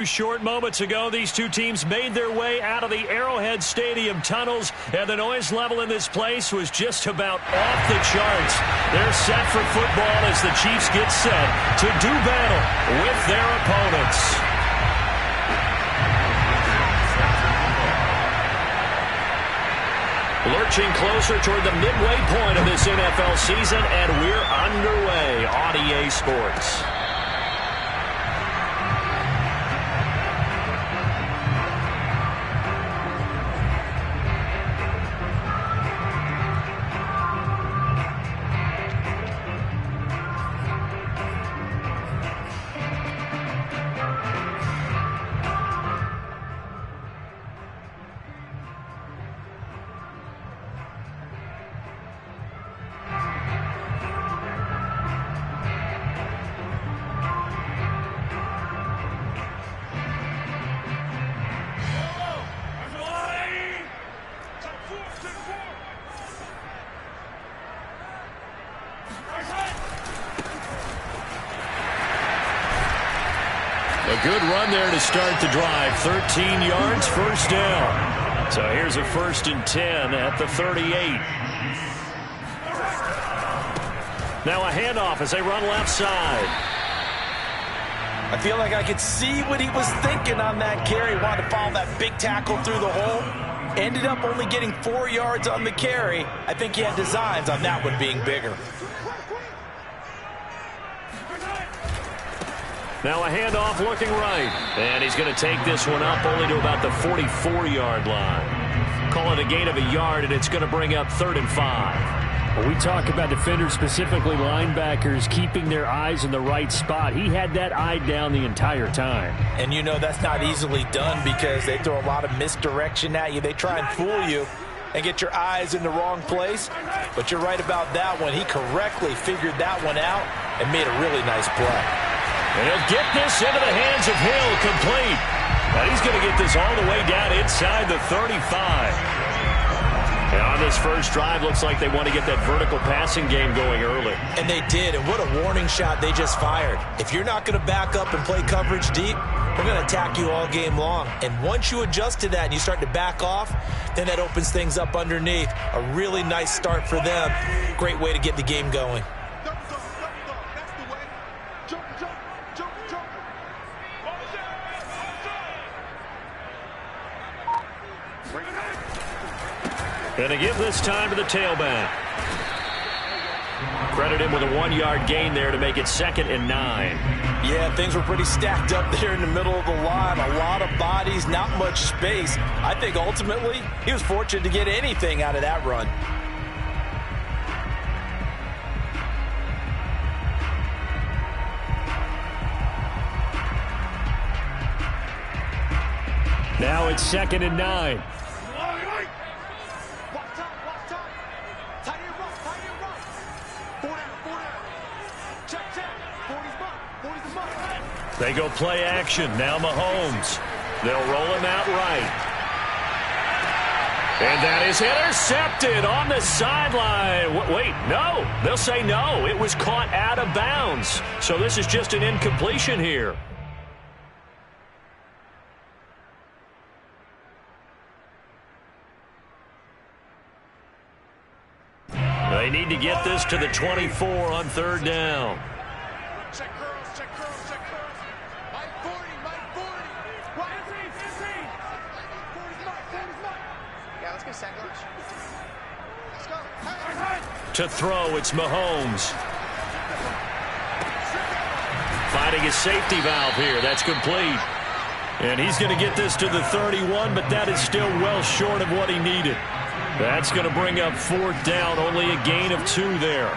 Short moments ago, these two teams made their way out of the Arrowhead Stadium tunnels, and the noise level in this place was just about off the charts. They're set for football as the Chiefs get set to do battle with their opponents. Lurching closer toward the midway point of this NFL season, and we're underway on EA Sports. A good run there to start the drive. 13 yards, first down. So here's a 1st and 10 at the 38. Now a handoff as they run left side. I feel like I could see what he was thinking on that carry. Wanted to follow that big tackle through the hole. Ended up only getting 4 yards on the carry. I think he had designs on that one being bigger. Now a handoff looking right. And he's going to take this one up only to about the 44-yard line. Call it a gain of a yard, and it's going to bring up 3rd and 5. Well, we talk about defenders, specifically linebackers, keeping their eyes in the right spot. He had that eye down the entire time. And you know that's not easily done because they throw a lot of misdirection at you. They try and fool you and get your eyes in the wrong place. But you're right about that one. He correctly figured that one out and made a really nice play. And he'll get this into the hands of Hill, complete. And he's going to get this all the way down inside the 35. And on this first drive, looks like they want to get that vertical passing game going early. And they did, and what a warning shot they just fired. If you're not going to back up and play coverage deep, we're going to attack you all game long. And once you adjust to that and you start to back off, then that opens things up underneath. A really nice start for them. Great way to get the game going. Going to give this time to the tailback. Credit him with a 1-yard gain there to make it 2nd and 9. Yeah, things were pretty stacked up there in the middle of the line. A lot of bodies, not much space. I think ultimately he was fortunate to get anything out of that run. Now it's 2nd and 9. They go play action. Now Mahomes. They'll roll him out right. And that is intercepted on the sideline. Wait, no. They'll say no. It was caught out of bounds. So this is just an incompletion here. They need to get this to the 24 on 3rd down. Check curls, check curls, check curls. Mike 40, Mike 40. What? 40's Mike. Yeah, let's go sack lunch. Let's go. To throw, it's Mahomes. Finding his safety valve here. That's complete. And he's going to get this to the 31, but that is still well short of what he needed. That's going to bring up 4th down, only a gain of 2 there.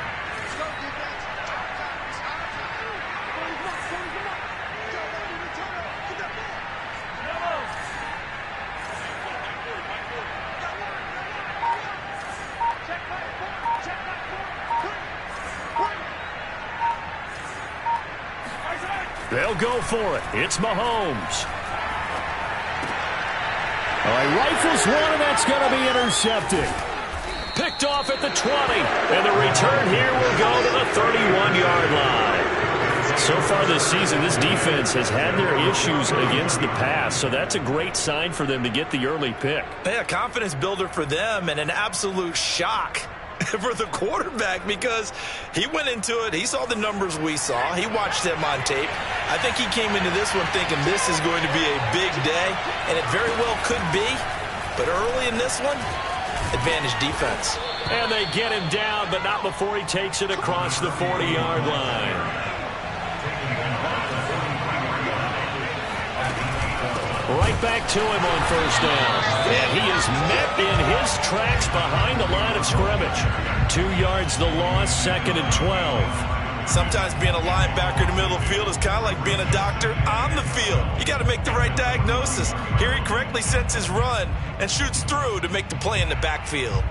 They'll go for it. It's Mahomes. All right, rifles one, and that's going to be intercepted. Picked off at the 20, and the return here will go to the 31-yard line. So far this season, this defense has had their issues against the pass, so that's a great sign for them to get the early pick. Yeah, a confidence builder for them and an absolute shock for the quarterback because he went into it. He saw the numbers we saw. He watched them on tape. I think he came into this one thinking this is going to be a big day, and it very well could be. But early in this one, advantage defense. And they get him down, but not before he takes it across the 40-yard line. Right back to him on first down. And he is met in his tracks behind the line of scrimmage. 2 yards the loss, 2nd and 12. Sometimes being a linebacker in the middle of the field is kind of like being a doctor on the field. You got to make the right diagnosis. Here he correctly sets his run and shoots through to make the play in the backfield.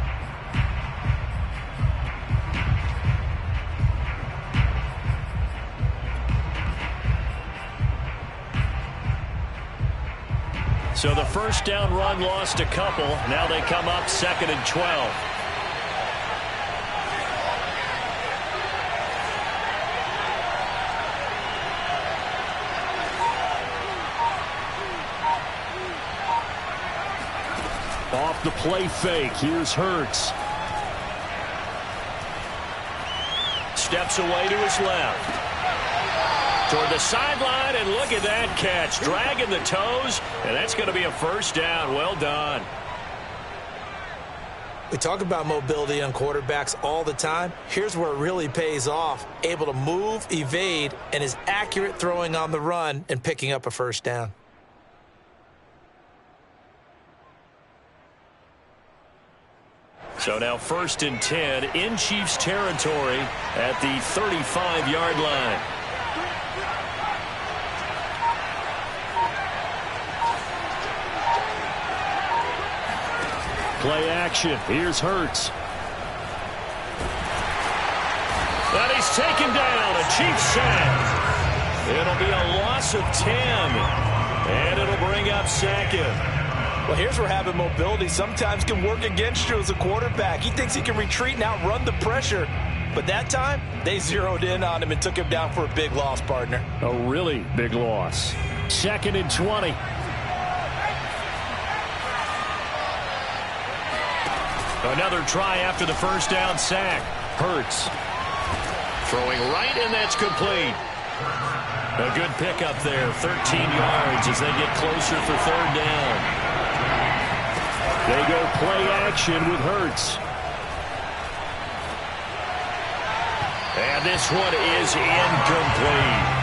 So the first down run lost a couple. Now they come up 2nd and 12. Off the play fake. Here's Hurts. Steps away to his left. Toward the sideline, and look at that catch. Dragging the toes, and that's going to be a first down. Well done. We talk about mobility on quarterbacks all the time. Here's where it really pays off. Able to move, evade, and is accurate throwing on the run and picking up a first down. So now 1st and 10 in Chiefs territory at the 35-yard line. Play action. Here's Hurts. And he's taken down. A Chiefs sack. It'll be a loss of 10. And it'll bring up 2nd. Well, here's where having mobility sometimes can work against you as a quarterback. He thinks he can retreat and outrun the pressure. But that time, they zeroed in on him and took him down for a big loss, partner. A really big loss. 2nd and 20. Another try after the first down sack. Hurts. Throwing right, and that's complete. A good pickup there. 13 yards as they get closer for 3rd down. They go play action with Hurts. And this one is incomplete.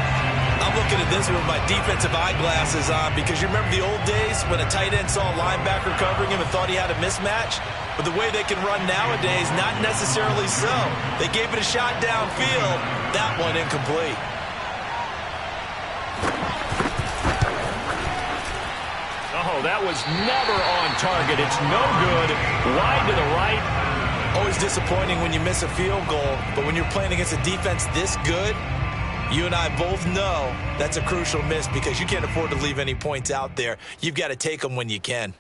I'm looking at this with my defensive eyeglasses on because you remember the old days when a tight end saw a linebacker covering him and thought he had a mismatch? But the way they can run nowadays, not necessarily so. They gave it a shot downfield. That one incomplete. Oh, that was never on target. It's no good. Wide to the right. Always disappointing when you miss a field goal, but when you're playing against a defense this good, you and I both know that's a crucial miss because you can't afford to leave any points out there. You've got to take them when you can.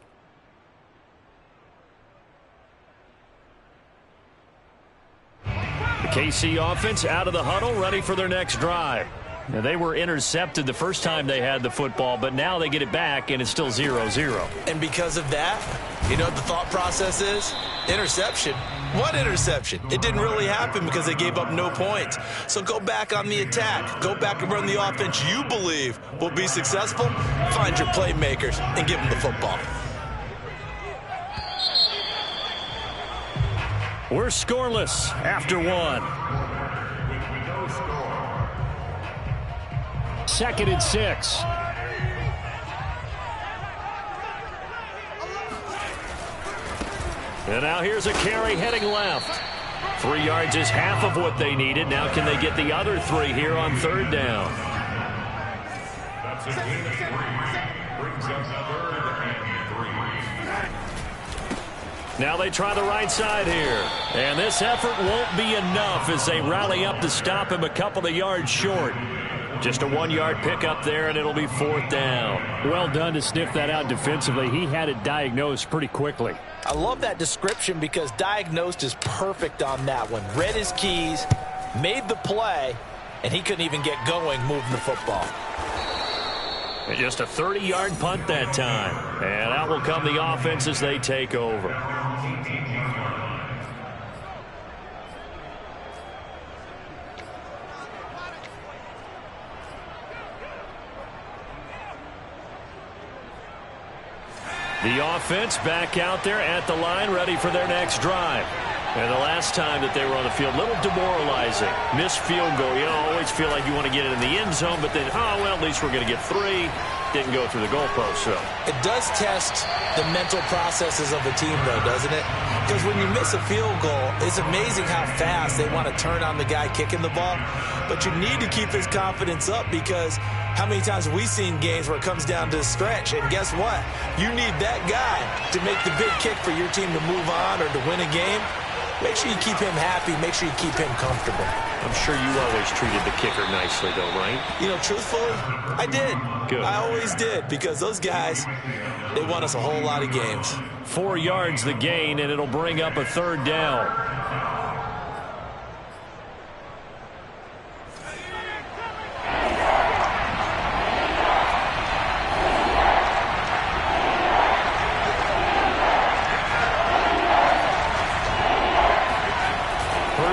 The KC offense out of the huddle, ready for their next drive. Now, they were intercepted the first time they had the football, but now they get it back, and it's still 0-0. And because of that, you know what the thought process is? Interception. What interception? It didn't really happen because they gave up no points. So go back on the attack. Go back and run the offense you believe will be successful. Find your playmakers and give them the football. We're scoreless after one. 2nd and 6. And now here's a carry heading left. 3 yards is half of what they needed. Now can they get the other 3 here on 3rd down? That's a gain of 3. Brings up 3rd and 3. Now they try the right side here. And this effort won't be enough as they rally up to stop him a couple of yards short. Just a 1-yard pickup there, and it'll be 4th down. Well done to sniff that out defensively. He had it diagnosed pretty quickly. I love that description because diagnosed is perfect on that one. Read his keys, made the play, and he couldn't even get going moving the football. And just a 30-yard punt that time. And out will come the offense as they take over. The offense back out there at the line, ready for their next drive. And the last time that they were on the field, a little demoralizing. Missed field goal. You know, always feel like you want to get it in the end zone, but then, oh, well, at least we're going to get 3. Didn't go through the goalpost, so. It does test the mental processes of a team, though, doesn't it? Because when you miss a field goal, it's amazing how fast they want to turn on the guy kicking the ball. But you need to keep his confidence up, because how many times have we seen games where it comes down to a stretch, and guess what? You need that guy to make the big kick for your team to move on or to win a game. Make sure you keep him happy. Make sure you keep him comfortable. I'm sure you always treated the kicker nicely, though, right? You know, truthfully, I did. Good. I always did, because those guys, they won us a whole lot of games. 4 yards the gain, and it'll bring up a 3rd down.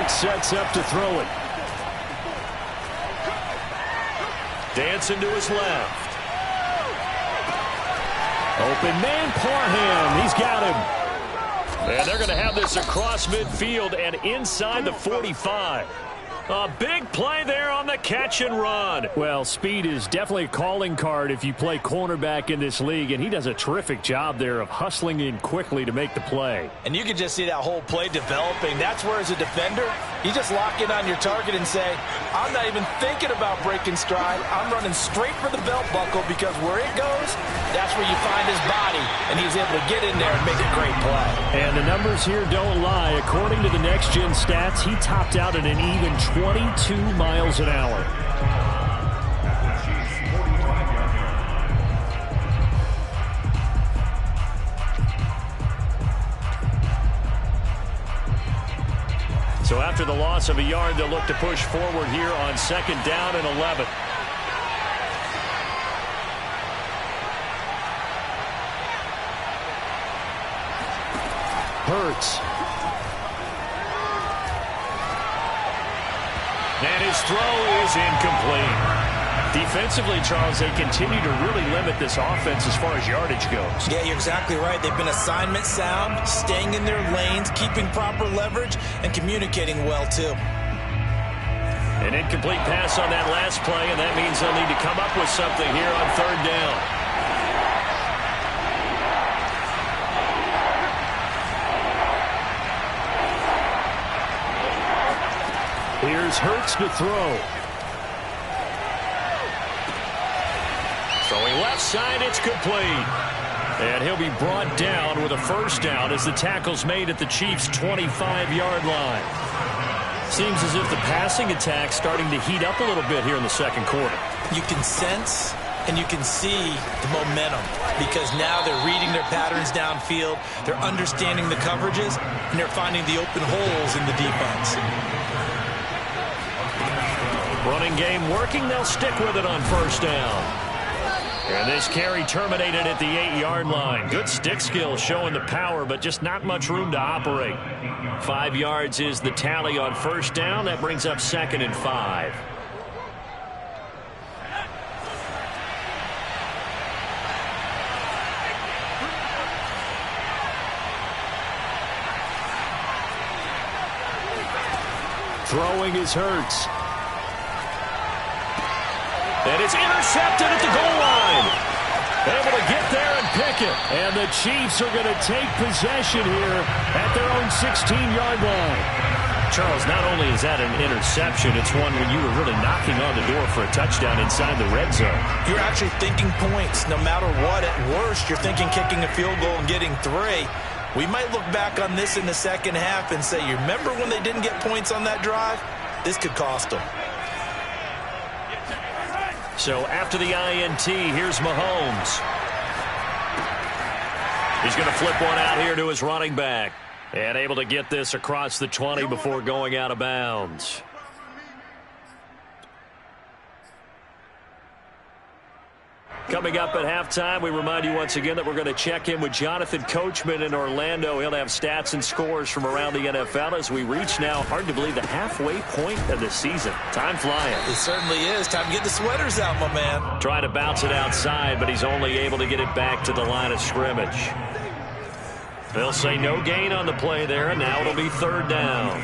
Sets up to throw it. Dancing to his left. Open man, Parham. He's got him. And they're going to have this across midfield and inside the 45. A big play there on the catch and run. Well, speed is definitely a calling card if you play cornerback in this league, and he does a terrific job there of hustling in quickly to make the play. And you can just see that whole play developing. That's where, as a defender, you just lock in on your target and say, I'm not even thinking about breaking stride. I'm running straight for the belt buckle, because where it goes, that's where you find his body, and he was able to get in there and make a great play. And the numbers here don't lie. According to the Next Gen stats, he topped out at an even 22 miles an hour. So after the loss of a yard, they'll look to push forward here on 2nd down and 11. Hurts. And his throw is incomplete. Defensively, Charles, they continue to really limit this offense as far as yardage goes. Yeah, you're exactly right. They've been assignment sound, staying in their lanes, keeping proper leverage, and communicating well, too. An incomplete pass on that last play, and that means they'll need to come up with something here on 3rd down. Here's Hurts to throw. Throwing left side, it's complete. And he'll be brought down with a 1st down as the tackle's made at the Chiefs' 25-yard line. Seems as if the passing attack's starting to heat up a little bit here in the 2nd quarter. You can sense and you can see the momentum, because now they're reading their patterns downfield, they're understanding the coverages, and they're finding the open holes in the defense. Running game working. They'll stick with it on 1st down. And this carry terminated at the 8-yard line. Good stick skill showing the power, but just not much room to operate. 5 yards is the tally on 1st down. That brings up 2nd and 5. Throwing is Hurts. And it's intercepted at the goal line. Able to get there and pick it. And the Chiefs are going to take possession here at their own 16-yard line. Charles, not only is that an interception, it's one when you were really knocking on the door for a touchdown inside the red zone. You're actually thinking points. No matter what, at worst, you're thinking kicking a field goal and getting 3. We might look back on this in the 2nd half and say, you remember when they didn't get points on that drive? This could cost them. So after the INT, here's Mahomes. He's going to flip one out here to his running back. And able to get this across the 20 before going out of bounds. Coming up at halftime, we remind you once again that we're going to check in with Jonathan Coachman in Orlando. He'll have stats and scores from around the NFL as we reach now, hard to believe, the halfway point of the season. Time flying. It certainly is. Time to get the sweaters out, my man. Trying to bounce it outside, but he's only able to get it back to the line of scrimmage. They'll say no gain on the play there, and now it'll be third down.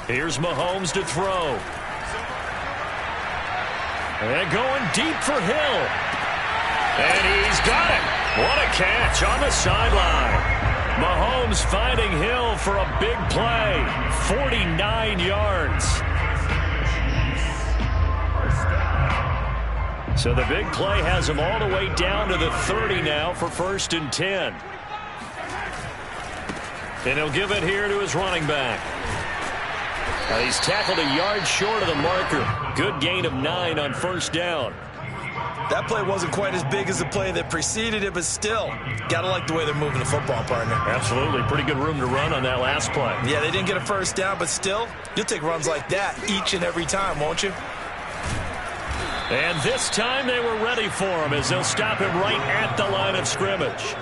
Here's Mahomes to throw. And going deep for Hill. And he's got it. What a catch on the sideline. Mahomes finding Hill for a big play. 49 yards. So the big play has him all the way down to the 30 now for 1st and 10. And he'll give it here to his running back. He's tackled a yard short of the marker. Good gain of 9 on 1st down. That play wasn't quite as big as the play that preceded it, but still, gotta like the way they're moving the football, partner. Absolutely. Pretty good room to run on that last play. Yeah, they didn't get a 1st down, but still, you'll take runs like that each and every time, won't you? And this time they were ready for him as they'll stop him right at the line of scrimmage.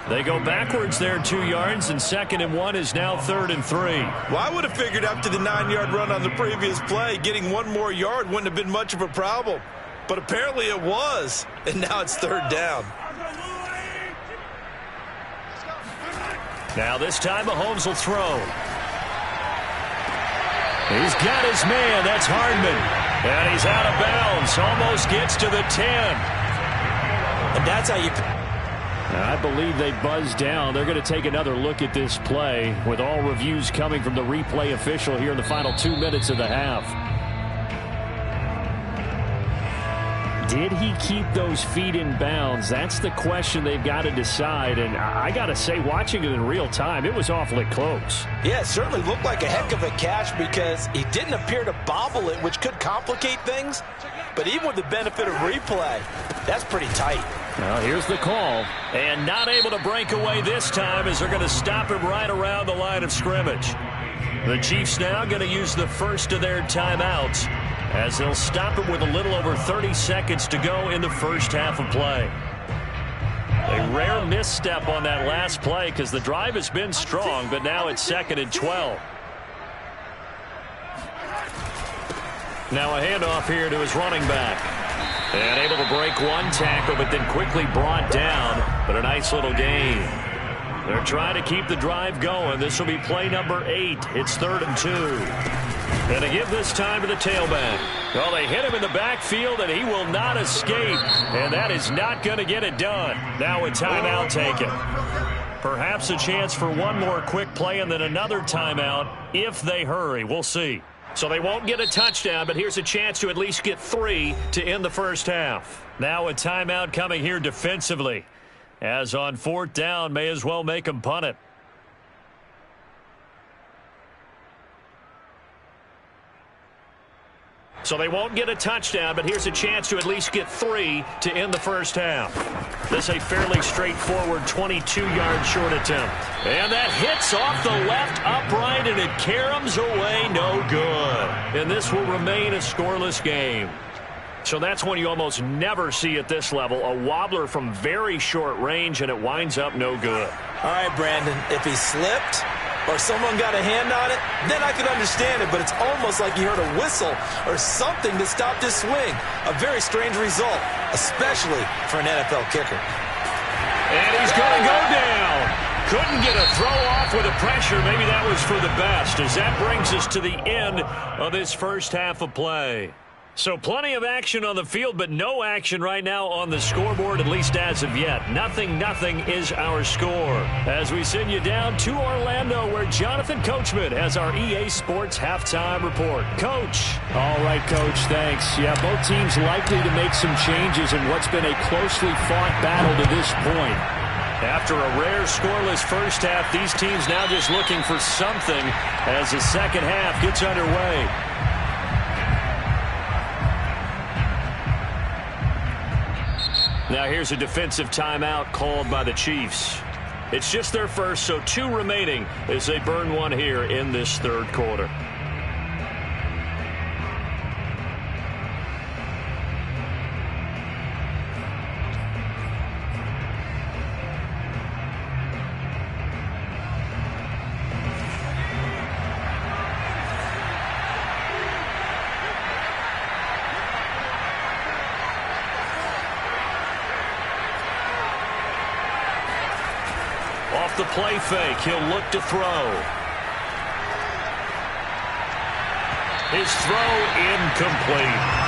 They go backwards there 2 yards, and 2nd and 1 is now 3rd and 3. Well, I would have figured after the 9-yard run on the previous play, getting 1 more yard wouldn't have been much of a problem. But apparently it was, and now it's 3rd down. Now this time Mahomes will throw. He's got his man. That's Hardman. And he's out of bounds. Almost gets to the 10. And that's how you... I believe they buzzed down. They're going to take another look at this play with all reviews coming from the replay official here in the final 2 minutes of the half. Did he keep those feet in bounds? That's the question they've got to decide. And I got to say, watching it in real time, it was awfully close. Yeah, it certainly looked like a heck of a catch because he didn't appear to bobble it, which could complicate things. But even with the benefit of replay, that's pretty tight. Well, here's the call. And not able to break away this time as they're going to stop him right around the line of scrimmage. The Chiefs now going to use the first of their timeouts as they'll stop him with a little over 30 seconds to go in the first half of play. A rare misstep on that last play because the drive has been strong, but now it's 2nd and 12. Now a handoff here to his running back. And able to break one tackle, but then quickly brought down. But a nice little gain. They're trying to keep the drive going. This will be play number 8. It's 3rd and 2. And they give this time to the tailback. Well, they hit him in the backfield, and he will not escape. And that is not going to get it done. Now a timeout taken. Perhaps a chance for one more quick play and then another timeout if they hurry. We'll see. So they won't get a touchdown, but here's a chance to at least get 3 to end the first half. Now a timeout coming here defensively. As on 4th down, may as well make them punt it. So they won't get a touchdown, but here's a chance to at least get 3 to end the first half. This is a fairly straightforward 22-yard short attempt. And that hits off the left upright, and it caroms away no good. And this will remain a scoreless game. So that's one you almost never see at this level. A wobbler from very short range, and it winds up no good. All right, Brandon, if he slipped or someone got a hand on it, then I could understand it, but it's almost like he heard a whistle or something that stopped his swing. A very strange result, especially for an NFL kicker. And he's going to go down. Couldn't get a throw off with the pressure. Maybe that was for the best, as that brings us to the end of this first half of play. So plenty of action on the field, but no action right now on the scoreboard, at least as of yet. 0-0 is our score. As we send you down to Orlando, where Jonathan Coachman has our EA Sports halftime report. Coach. All right, Coach, thanks. Yeah, both teams likely to make some changes in what's been a closely fought battle to this point. After a rare scoreless first half, these teams now just looking for something as the second half gets underway. Now here's a defensive timeout called by the Chiefs. It's just their first, so 2 remaining as they burn one here in this third quarter. Off the play fake, he'll look to throw. His throw incomplete.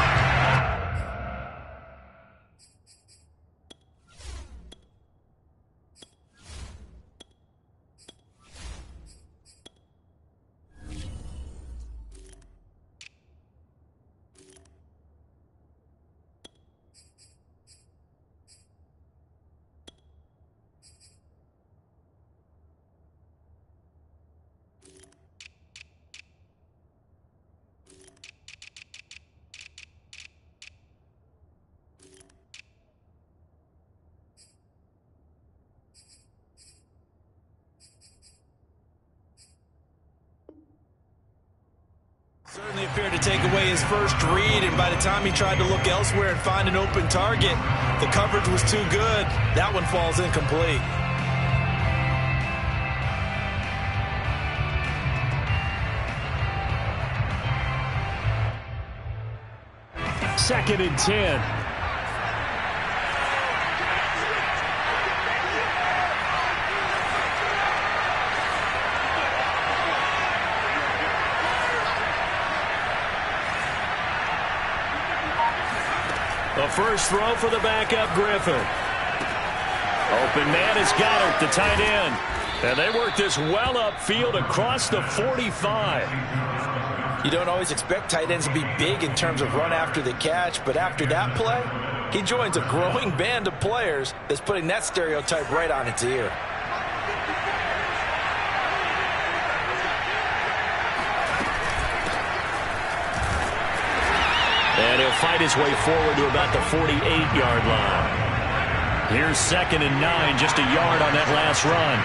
Certainly appeared to take away his first read, and by the time he tried to look elsewhere and find an open target, the coverage was too good. That one falls incomplete. Second and 10. The first throw for the backup Griffin. Open man is Goddard, the tight end. And they work this well upfield across the 45. You don't always expect tight ends to be big in terms of run after the catch, but after that play, he joins a growing band of players that's putting that stereotype right on its ear. And he'll fight his way forward to about the 48-yard line. Here's 2nd and 9, just a yard on that last run.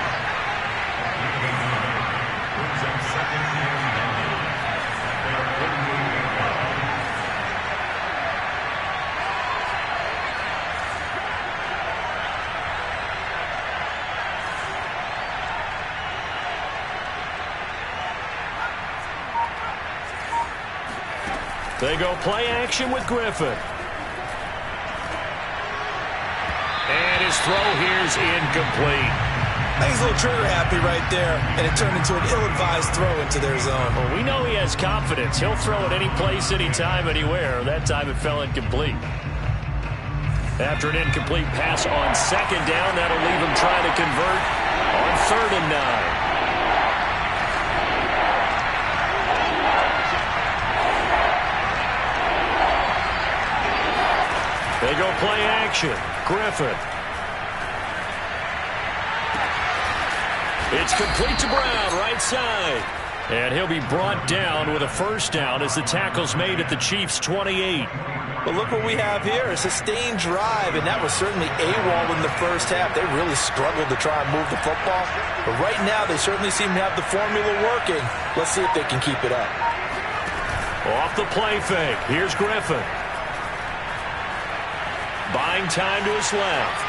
They go play action with Griffin. And his throw here is incomplete. I think he's a little trigger happy right there, and it turned into an ill-advised throw into their zone. Well, we know he has confidence. He'll throw it any place, anytime, anywhere. That time it fell incomplete. After an incomplete pass on 2nd down, that'll leave him trying to convert on 3rd and 9. They go play action. Griffin. It's complete to Brown, right side. And he'll be brought down with a first down as the tackle's made at the Chiefs' 28. But look what we have here, a sustained drive, and that was certainly AWOL in the first half. They really struggled to try and move the football. But right now, they certainly seem to have the formula working. Let's see if they can keep it up. Off the play fake. Here's Griffin. Buying time to his left.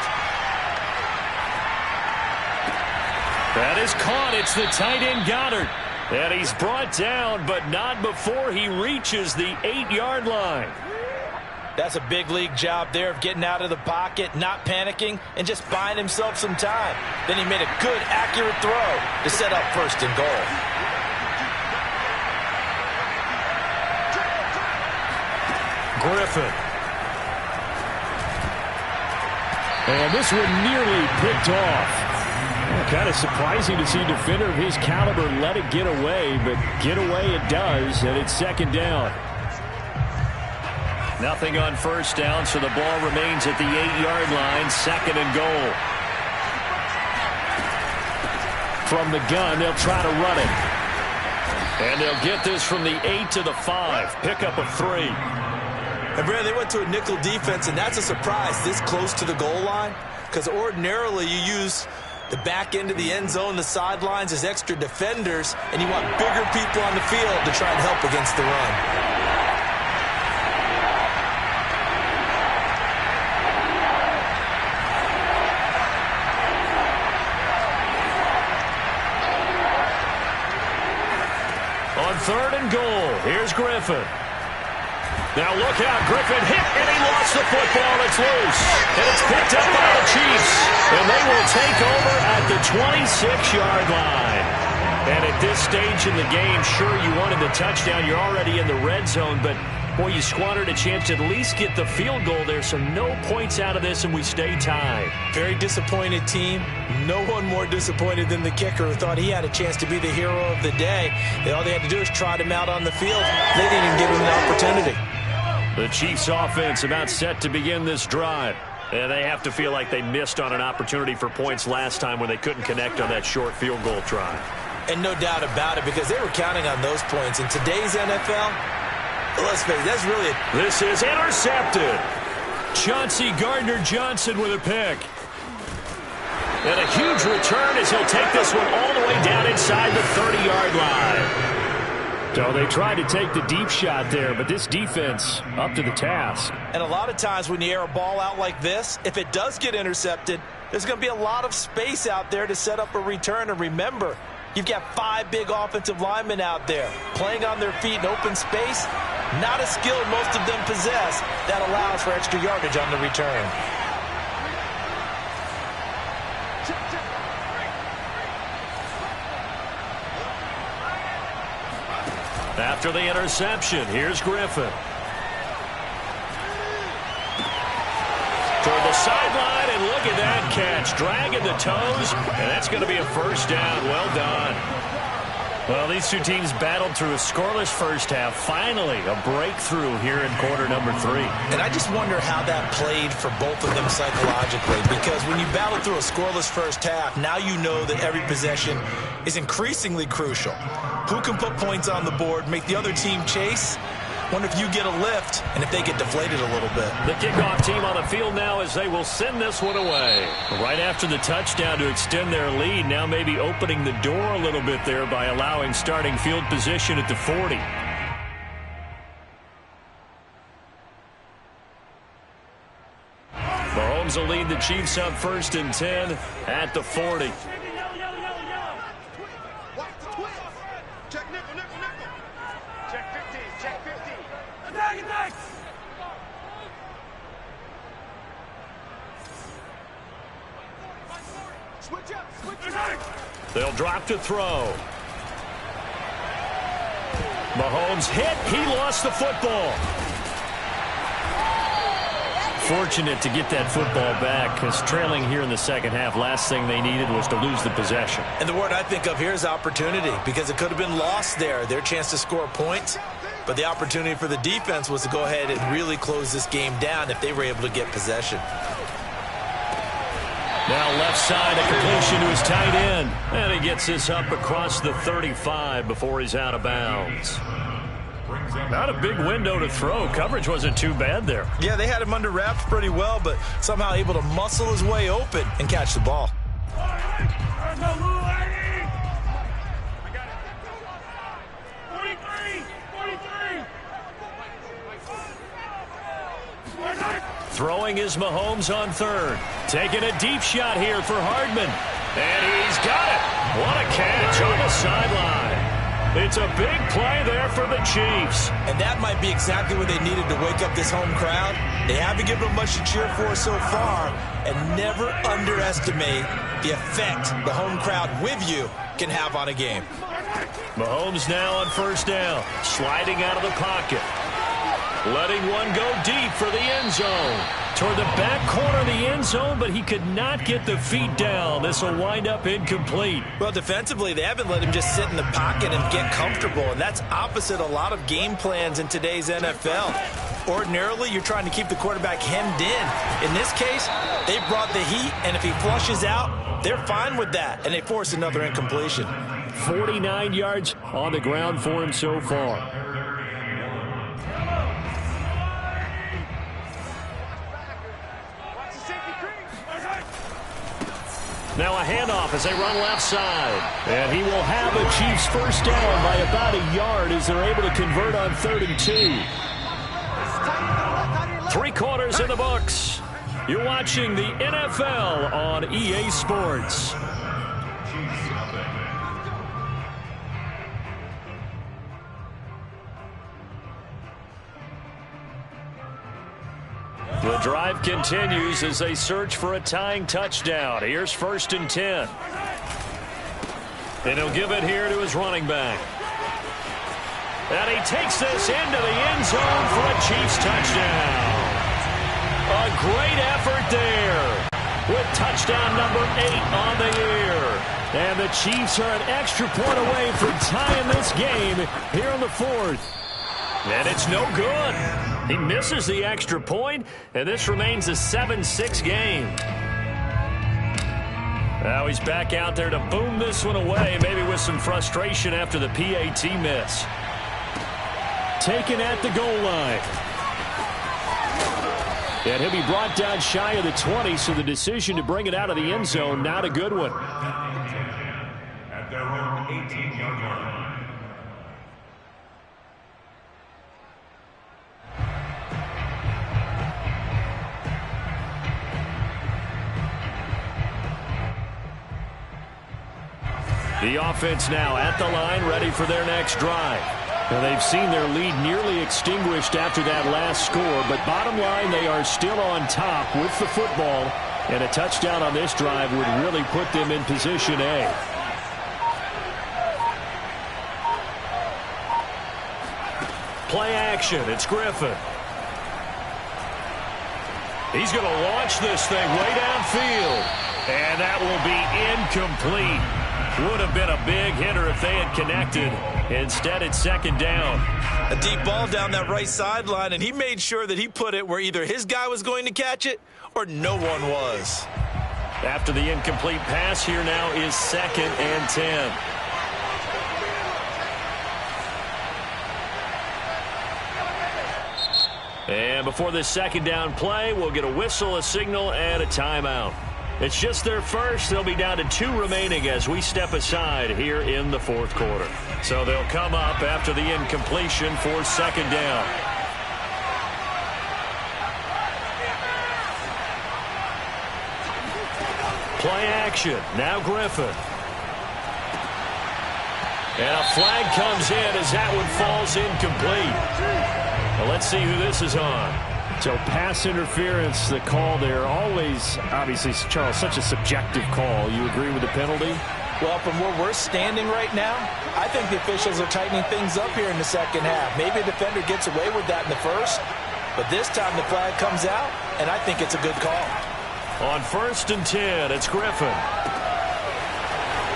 That is caught. It's the tight end Goddard. And he's brought down, but not before he reaches the 8-yard line. That's a big league job there of getting out of the pocket, not panicking, and just buying himself some time. Then he made a good, accurate throw to set up 1st and goal. Griffin. And this one nearly picked off. Kind of surprising to see a defender of his caliber let it get away, but get away it does, and it's 2nd down. Nothing on 1st down, so the ball remains at the 8-yard line, 2nd and goal. From the gun, they'll try to run it. And they'll get this from the 8 to the 5. Pick up of 3. And Brad, they went to a nickel defense, and that's a surprise this close to the goal line, because ordinarily you use The back end of the end zone, the sidelines, is extra defenders, and you want bigger people on the field to try and help against the run. On 3rd and goal, here's Griffin. Now look out, Griffin hit, and he lost the football. It's loose, and it's picked up by the Chiefs. And they will take over at the 26-yard line. And at this stage in the game, sure, you wanted the touchdown. You're already in the red zone, but, boy, you squandered a chance to at least get the field goal there, so no points out of this, and we stay tied. Very disappointed team. No one more disappointed than the kicker, who thought he had a chance to be the hero of the day. All they had to do is trot him out on the field. They didn't even give him the opportunity. The Chiefs offense about set to begin this drive. And they have to feel like they missed on an opportunity for points last time when they couldn't connect on that short field goal try. And no doubt about it, because they were counting on those points. In today's NFL, let's face it, that's really This is intercepted. Chauncey Gardner-Johnson with a pick. And a huge return as he'll take this one all the way down inside the 30-yard line. So they tried to take the deep shot there, but this defense up to the task. And a lot of times when you air a ball out like this, if it does get intercepted, there's going to be a lot of space out there to set up a return. And remember, you've got 5 big offensive linemen out there playing on their feet in open space. Not a skill most of them possess that allows for extra yardage on the return. After the interception, here's Griffin. Toward the sideline, and look at that catch. Dragging the toes, and that's going to be a first down. Well done. Well, these two teams battled through a scoreless first half. Finally, a breakthrough here in quarter number 3. And I just wonder how that played for both of them psychologically, because when you battle through a scoreless first half, now you know that every possession is increasingly crucial. Who can put points on the board, make the other team chase? Wonder if you get a lift and if they get deflated a little bit. The kickoff team on the field now as they will send this one away. Right after the touchdown to extend their lead, now maybe opening the door a little bit there by allowing starting field position at the 40. Mahomes will lead the Chiefs up 1st and 10 at the 40. They'll drop to throw. Mahomes hit. He lost the football. Fortunate to get that football back, because trailing here in the second half, last thing they needed was to lose the possession. And the word I think of here is opportunity, because it could have been lost there. Their chance to score points, but the opportunity for the defense was to go ahead and really close this game down if they were able to get possession. Now left side, a completion to his tight end. And he gets this up across the 35 before he's out of bounds. Not a big window to throw. Coverage wasn't too bad there. Yeah, they had him under wraps pretty well, but somehow able to muscle his way open and catch the ball. Throwing is Mahomes on 3rd. Taking a deep shot here for Hardman. And he's got it. What a catch on the sideline. It's a big play there for the Chiefs. And that might be exactly what they needed to wake up this home crowd. They haven't given them much to cheer for so far. And never underestimate the effect the home crowd with you can have on a game. Mahomes now on 1st down. Sliding out of the pocket. Letting one go deep for the end zone. Toward the back corner of the end zone, but he could not get the feet down. This will wind up incomplete. Well, defensively, they haven't let him just sit in the pocket and get comfortable, and that's opposite a lot of game plans in today's NFL. Ordinarily, you're trying to keep the quarterback hemmed in. In this case, they brought the heat, and if he flushes out, they're fine with that, and they force another incompletion. 49 yards on the ground for him so far. Now a handoff as they run left side. And he will have a Chiefs first down by about a yard as they're able to convert on 3rd and 2. 3 quarters in the books. You're watching the NFL on EA Sports. The drive continues as they search for a tying touchdown. Here's 1st and 10. And he'll give it here to his running back. And he takes this into the end zone for a Chiefs touchdown. A great effort there with touchdown number 8 on the year. And the Chiefs are an extra point away from tying this game here on the 4th. And it's no good. He misses the extra point, and this remains a 7-6 game. Now he's back out there to boom this one away, maybe with some frustration after the PAT miss. Taken at the goal line. And he'll be brought down shy of the 20, so the decision to bring it out of the end zone, not a good one. At their own 18-yard line. The offense now at the line, ready for their next drive. Well, they've seen their lead nearly extinguished after that last score, but bottom line, they are still on top with the football, and a touchdown on this drive would really put them in position A. Play action, it's Griffin. He's going to launch this thing way downfield, and that will be incomplete. Would have been a big hitter if they had connected. Instead, it's 2nd down. A deep ball down that right sideline, and he made sure that he put it where either his guy was going to catch it or no one was. After the incomplete pass, here now is 2nd and 10. And before this 2nd down play, we'll get a whistle, a signal, and a timeout. It's just their first. They'll be down to 2 remaining as we step aside here in the 4th quarter. So they'll come up after the incompletion for 2nd down. Play action. Now Griffin. And a flag comes in as that one falls incomplete. Well, let's see who this is on. So pass interference, the call there, always, obviously, Charles, such a subjective call. You agree with the penalty? Well, from where we're standing right now, I think the officials are tightening things up here in the 2nd half. Maybe a defender gets away with that in the 1st, but this time the flag comes out, and I think it's a good call. On 1st and 10, it's Griffin.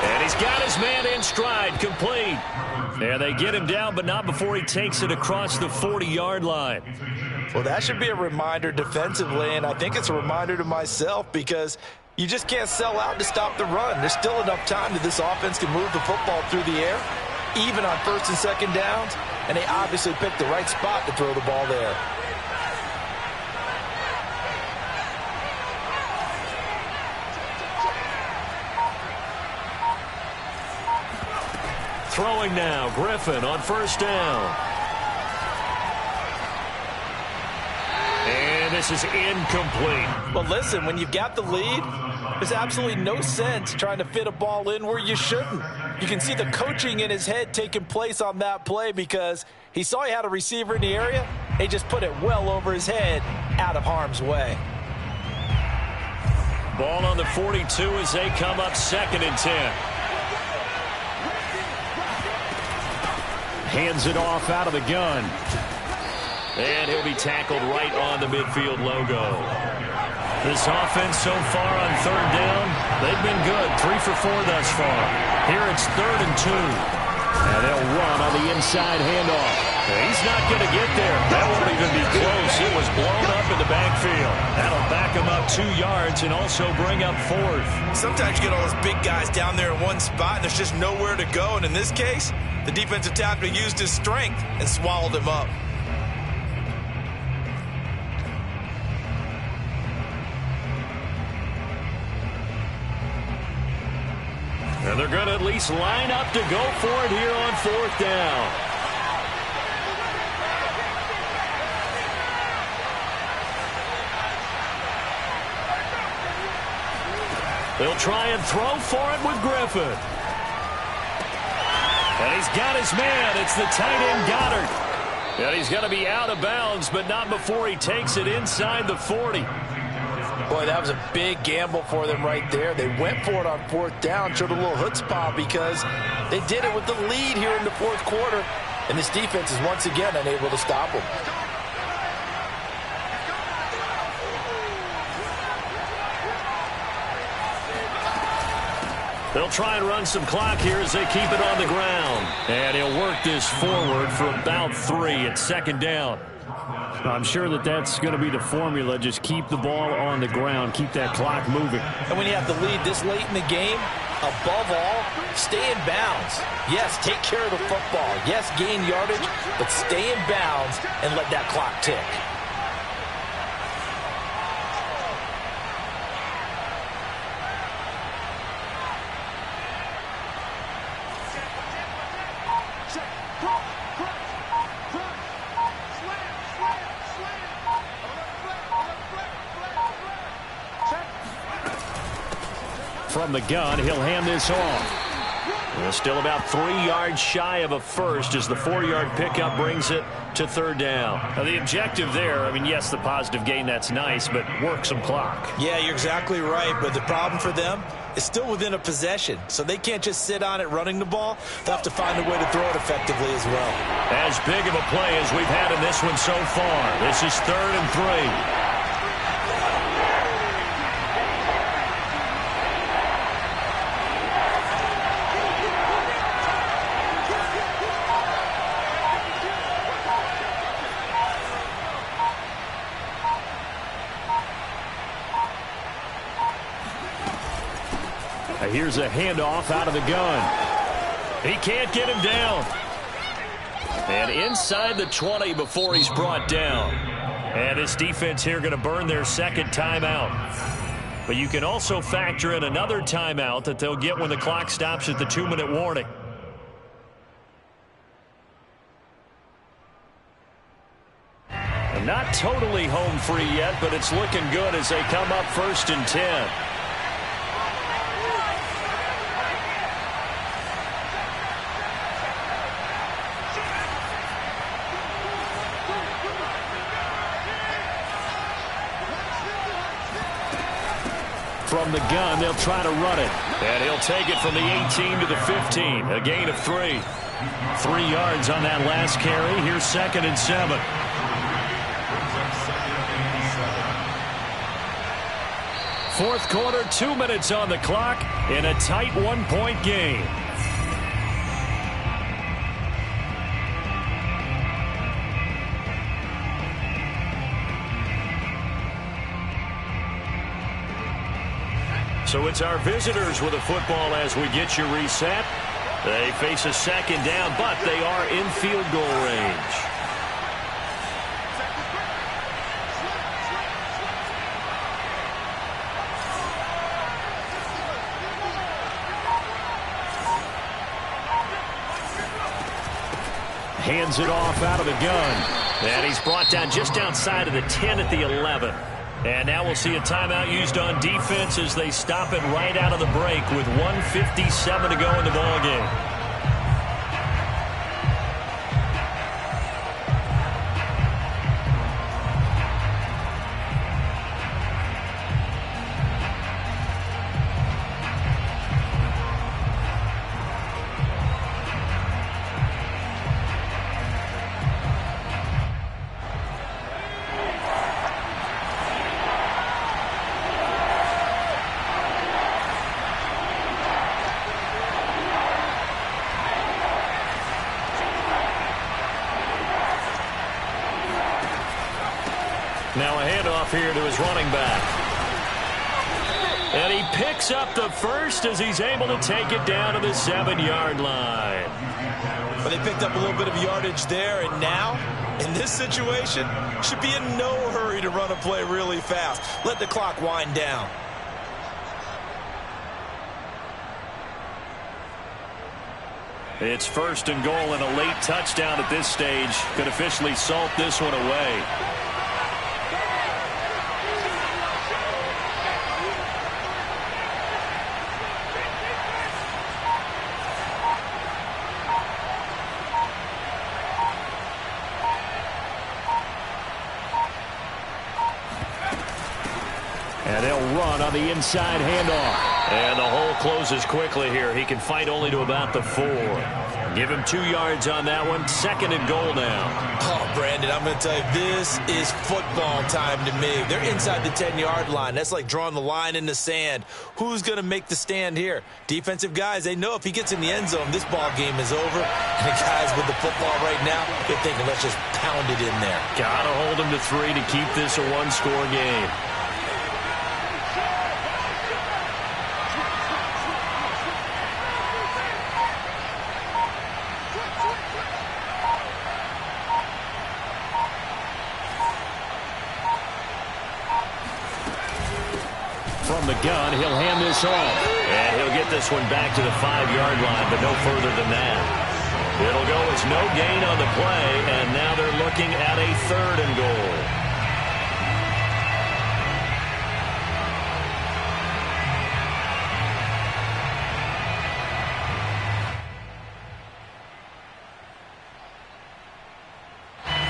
And he's got his man in stride, complete. And they get him down, but not before he takes it across the 40-yard line. Well, that should be a reminder defensively, and I think it's a reminder to myself because you just can't sell out to stop the run. There's still enough time that this offense can move the football through the air, even on 1st and 2nd downs, and they obviously picked the right spot to throw the ball there. Throwing now, Griffin on 1st down. And this is incomplete. Well, listen, when you've got the lead, there's absolutely no sense trying to fit a ball in where you shouldn't. You can see the coaching in his head taking place on that play because he saw he had a receiver in the area. He just put it well over his head, out of harm's way. Ball on the 42 as they come up 2nd and 10. Hands it off out of the gun. And he'll be tackled right on the midfield logo. This offense so far on 3rd down, they've been good. 3 for 4 thus far. Here it's 3rd and 2. And they'll run on the inside handoff. He's not going to get there. That won't even be close. It was blown up in the backfield. That'll back him up 2 yards and also bring up 4th. Sometimes you get all those big guys down there in one spot, and there's just nowhere to go. And in this case, the defensive tackle used his strength and swallowed him up. going to at least line up to go for it here on 4th down. They'll try and throw for it with Griffin. And he's got his man. It's the tight end Goddard. And he's going to be out of bounds, but not before he takes it inside the 40. Boy, that was a big gamble for them right there. They went for it on 4th down, showed a little chutzpah because they did it with the lead here in the 4th quarter. And this defense is once again unable to stop them. They'll try and run some clock here as they keep it on the ground. And he'll work this forward for about 3 at 2nd down. I'm sure that that's going to be the formula. Just keep the ball on the ground. Keep that clock moving. And when you have the lead this late in the game, above all, stay in bounds. Yes, take care of the football. Yes, gain yardage, but stay in bounds and let that clock tick. From the gun, he'll hand this off. Well, still about 3 yards shy of a first as the 4-yard pickup brings it to 3rd down. Now, the objective there, I mean, yes, the positive gain, that's nice, but work some clock. Yeah, you're exactly right, but the problem for them is still within a possession, so they can't just sit on it running the ball. They'll have to find a way to throw it effectively as well. As big of a play as we've had in this one so far. This is 3rd and 3. Here's a handoff out of the gun. He can't get him down. And inside the 20 before he's brought down. And this defense here going to burn their 2nd timeout. But you can also factor in another timeout that they'll get when the clock stops at the 2-minute warning. And not totally home free yet, but it's looking good as they come up 1st and 10. From the gun, they'll try to run it. And he'll take it from the 18 to the 15. A gain of 3. 3 yards on that last carry. Here's 2nd and 7. Fourth quarter, 2 minutes on the clock in a tight 1-point game. So it's our visitors with a football as we get you reset. They face a 2nd down, but they are in field goal range. Hands it off out of the gun. And he's brought down just outside of the 10 at the 11. And now we'll see a timeout used on defense as they stop it right out of the break with 1:57 to go in the ballgame. Now a handoff here to his running back. And he picks up the first as he's able to take it down to the 7-yard line. But they picked up a little bit of yardage there, and now, in this situation, should be in no hurry to run a play really fast. Let the clock wind down. It's 1st and goal, and a late touchdown at this stage could officially salt this one away. And they'll run on the inside handoff. And the hole closes quickly here. He can fight only to about the 4. Give him 2 yards on that one. 2nd and goal now. Oh, Brandon, I'm going to tell you, this is football time to me. They're inside the 10-yard line. That's like drawing the line in the sand. Who's going to make the stand here? Defensive guys, they know if he gets in the end zone, this ball game is over. And the guys with the football right now, they're thinking, let's just pound it in there. Got to hold him to 3 to keep this a 1-score game. From the gun, he'll hand this off. And he'll get this one back to the 5-yard line, but no further than that. It'll go as no gain on the play, and now they're looking at a 3rd and goal.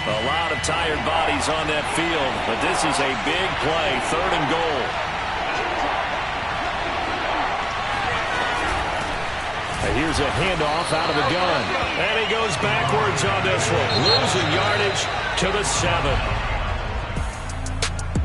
A lot of tired bodies on that field, but this is a big play, 3rd and goal. Here's a handoff out of the gun. And he goes backwards on this one, losing yardage to the 7.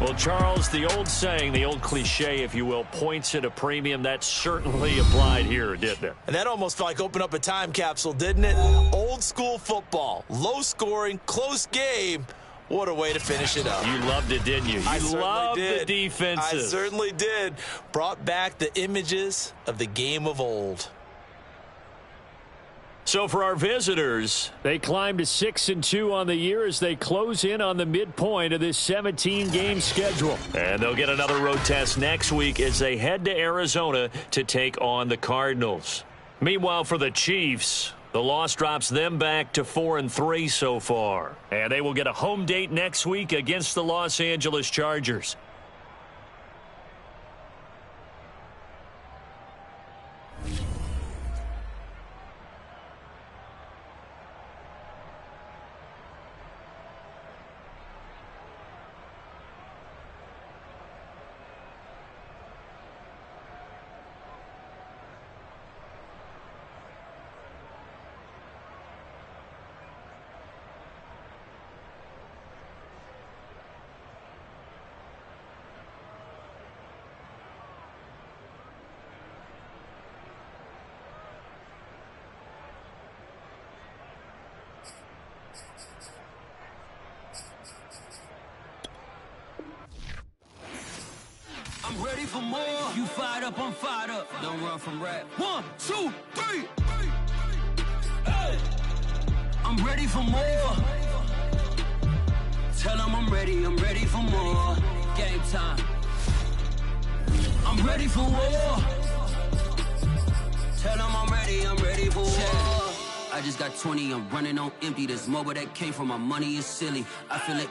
Well, Charles, the old saying, the old cliche, if you will, points at a premium, that certainly applied here, didn't it? And that almost felt like opened up a time capsule, didn't it? Old school football, low scoring, close game. What a way to finish it up. You loved it, didn't you? You loved the defenses. I certainly did. Brought back the images of the game of old. So for our visitors, they climb to 6-2 on the year as they close in on the midpoint of this 17-game schedule. And they'll get another road test next week as they head to Arizona to take on the Cardinals. Meanwhile, for the Chiefs, the loss drops them back to 4-3 so far. And they will get a home date next week against the Los Angeles Chargers. I'm ready for more. You fired up, I'm fired up. Don't run from rap. 1, 2, 3. Hey. I'm ready for more. Tell them I'm ready for more. Game time. I'm ready for war. Tell them I'm ready for war. I just got 20, I'm running on empty. This mobile that came from my money is silly. I feel it.